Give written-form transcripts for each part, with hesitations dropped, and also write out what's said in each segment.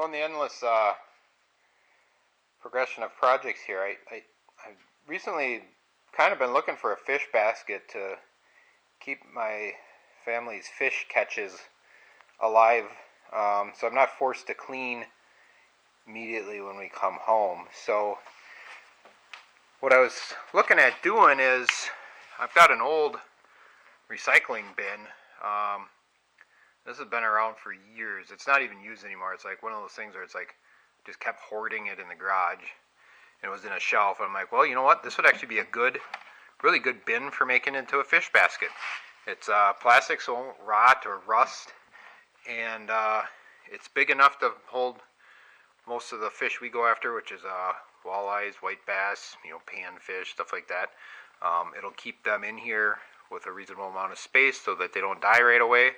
in the endless progression of projects here, I've recently kind of been looking for a fish basket to keep my family's fish catches alive, so I'm not forced to clean immediately when we come home. So what I was looking at doing is, I've got an old recycling bin. This has been around for years. It's not even used anymore. It's like one of those things where it's like just kept hoarding it in the garage. It was in a shelf. I'm like, well, you know what? This would actually be a good, really good bin for making into a fish basket. It's plastic, so it won't rot or rust, and it's big enough to hold most of the fish we go after, which is walleyes, white bass, panfish, stuff like that. It'll keep them in here with a reasonable amount of space so that they don't die right away.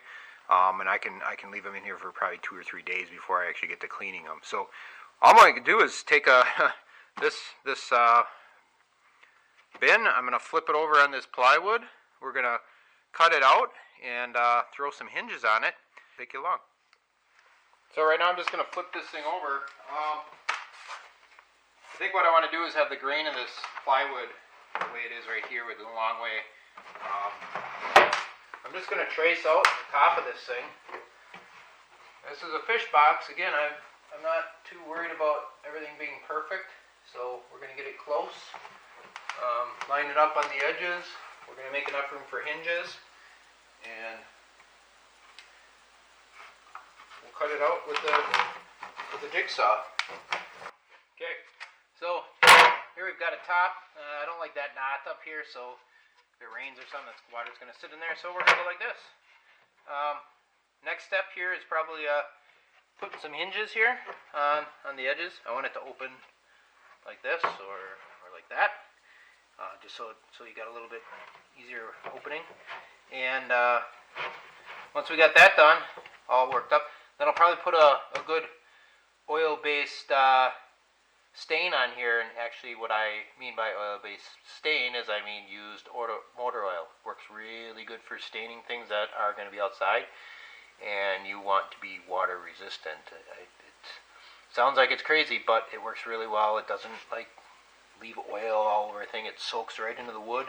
And I can leave them in here for probably 2 or 3 days before I actually get to cleaning them. So all I can do is take this bin. I'm going to flip it over on this plywood. We're going to cut it out and throw some hinges on it. Take you along. So right now I'm just going to flip this thing over. I think what I want to do is have the grain of this plywood the way it is right here with the long way. I'm just going to trace out the top of this thing. This is a fish box. Again, I'm not too worried about everything being perfect, so we're going to get it close. Line it up on the edges. We're going to make enough room for hinges, and we'll cut it out with the jigsaw. Okay, so here we've got a top. I don't like that knot up here, so if it rains or something, the water's going to sit in there, so we're going to go like this. Next step here is probably putting some hinges here on the edges. I want it to open like this or like that, just so you got a little bit easier opening. And once we got that done, all worked up, then I'll probably put a good oil-based stain on here. And actually what I mean by oil-based stain is I mean used motor oil. Works really good for staining things that are going to be outside and you want to be water resistant. It sounds like it's crazy, but it works really well. It doesn't like leave oil all over everything. It soaks right into the wood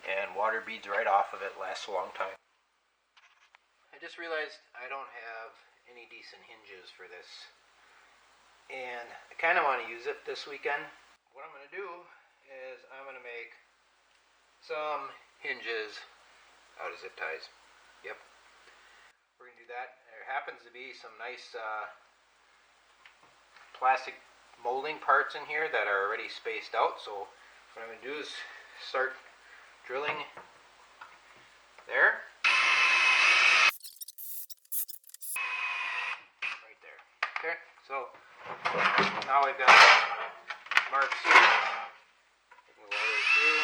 and water beads right off of it. Lasts a long time. I just realized I don't have any decent hinges for this, and I kind of want to use it this weekend. What I'm going to do is I'm going to make some hinges out of zip ties. Yep, we're going to do that. There happens to be some nice plastic molding parts in here that are already spaced out, so what I'm going to do is start drilling there. Right there. Okay, so now we've got marks here. Move all the way through.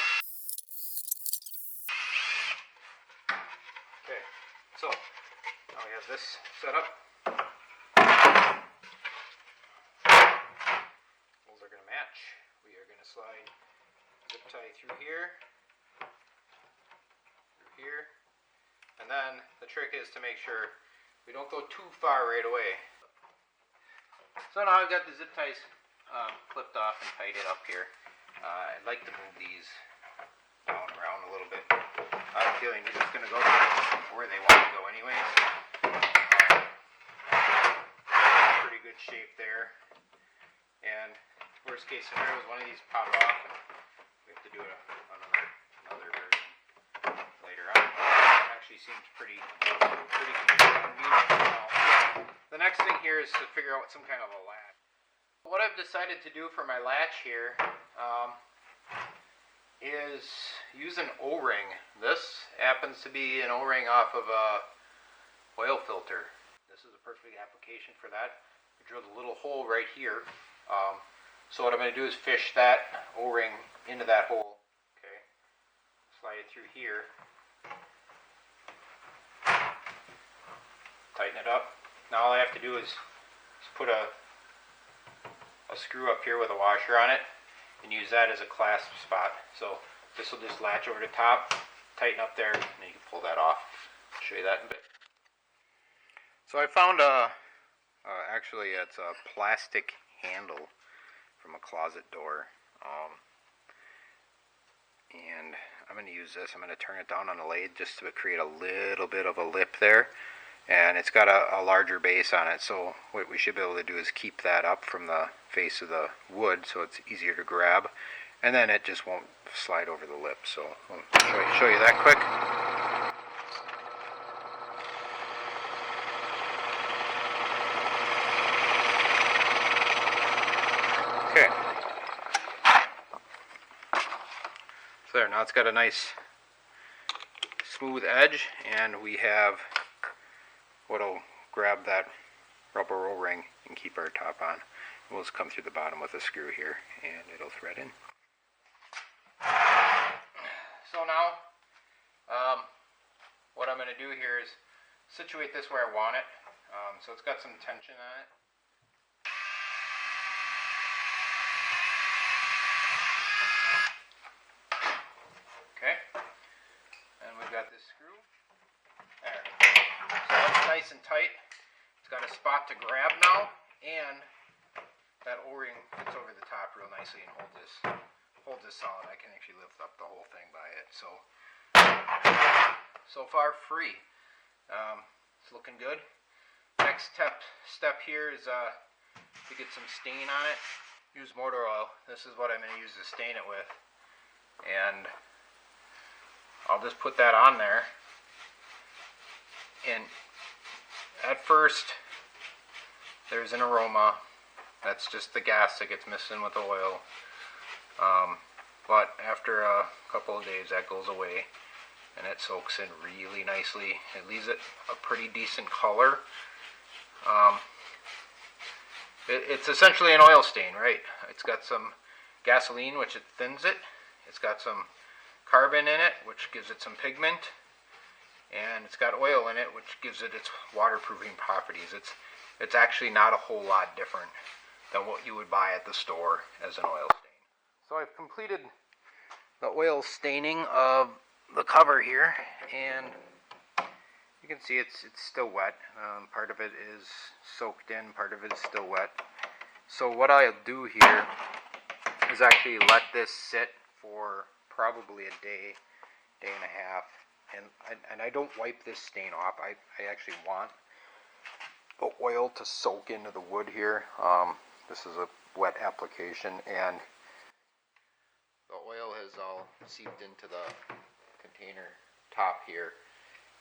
Okay, so now we have this set up. Those are going to match. We are going to slide zip tie through here, and then the trick is to make sure we don't go too far right away. So now I've got the zip ties clipped off and tied it up here. I'd like to move these down around a little bit. I have a feeling they're just going to go where they want to go anyways. Pretty good shape there. And worst case scenario is one of these pop off and we have to do another version later on. It actually seems pretty convenient now. The next thing here is to figure out some kind of a latch. What I've decided to do for my latch here is use an O-ring. This happens to be an O-ring off of a oil filter. This is a perfect application for that. I drilled a little hole right here. So what I'm going to do is fish that O-ring into that hole. Okay, slide it through here. Tighten it up. Now all I have to do is put a screw up here with a washer on it and use that as a clasp spot. So this will just latch over the top, tighten up there, and then you can pull that off. I'll show you that in a bit. So I found a Actually, it's a plastic handle from a closet door. And I'm going to use this. I'm going to turn it down on the lathe just to create a little bit of a lip there. And it's got a larger base on it, so what we should be able to do is keep that up from the face of the wood so it's easier to grab. And then it just won't slide over the lip. So I'll show you that quick. Okay. So there, now it's got a nice smooth edge, and we have what'll grab that rubber O-ring and keep our top on. We'll just come through the bottom with a screw here, and it'll thread in. So now, what I'm going to do here is situate this where I want it. So it's got some tension on it. Okay, and we've got this screw. There. So it's nice and tight. It's got a spot to grab now, and that O-ring fits over the top real nicely and holds this solid. I can actually lift up the whole thing by it. So far free. It's looking good. Next step here is to get some stain on it. Use motor oil. This is what I'm going to use to stain it with, and I'll just put that on there. And at first, there's an aroma. That's just the gas that gets mixed in with the oil. But after a couple of days, that goes away, and it soaks in really nicely. It leaves it a pretty decent color. It's essentially an oil stain, right? It's got some gasoline, which it thins it. It's got some carbon in it, which gives it some pigment. And it's got oil in it, which gives it its waterproofing properties. It's actually not a whole lot different than what you would buy at the store as an oil stain. So I've completed the oil staining of the cover here, and you can see it's still wet. Part of it is soaked in, part of it is still wet. So what I'll do here is actually let this sit for probably a day and a half. And I don't wipe this stain off. I actually want the oil to soak into the wood here. This is a wet application, and the oil has all seeped into the container top here.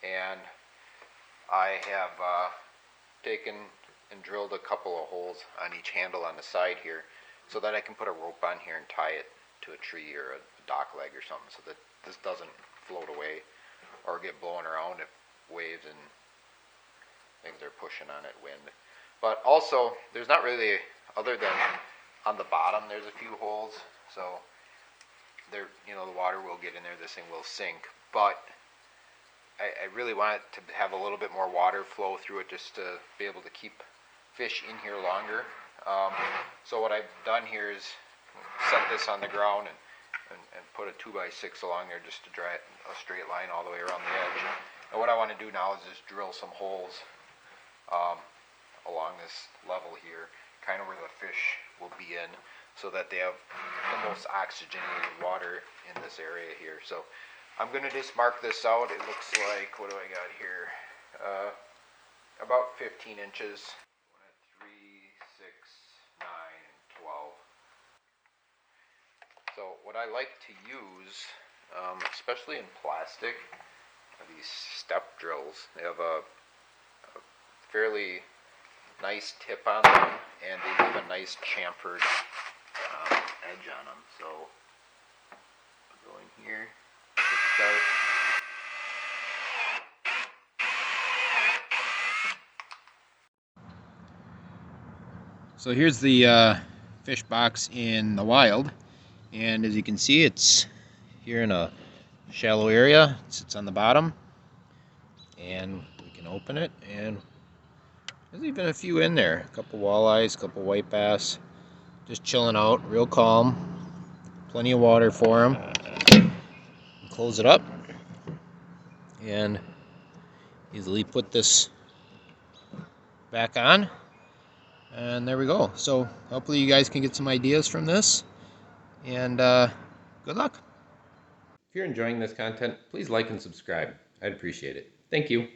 And I have taken and drilled a couple of holes on each handle on the side here, so that I can put a rope on here and tie it to a tree or a dock leg or something, so that this doesn't float away or get blown around if waves and things are pushing on it, wind. But also, there's not really, other than on the bottom, there's a few holes, so there, the water will get in there, this thing will sink. But I really want it to have a little bit more water flow through it, just to be able to keep fish in here longer. So what I've done here is set this on the ground and put a 2x6 along there just to draw it a straight line all the way around the edge. And what I want to do now is just drill some holes along this level here, kind of where the fish will be in, so that they have the most oxygenated water in this area here. So I'm going to just mark this out. It looks like, what do I got here? About 15 inches. 3, 6, 9, and 12. So what I like to use, especially in plastic, are these step drills. They have a fairly nice tip on them, and they leave a nice chamfered edge on them. So I'll go in here, start. So here's the fish box in the wild, and as you can see, it's here in a shallow area. It sits on the bottom, and we can open it, and there's even a few in there. A couple walleyes, a couple white bass, just chilling out, real calm. Plenty of water for them. Close it up, and easily put this back on. And there we go. So hopefully you guys can get some ideas from this. And good luck. If you're enjoying this content, please like and subscribe. I'd appreciate it. Thank you.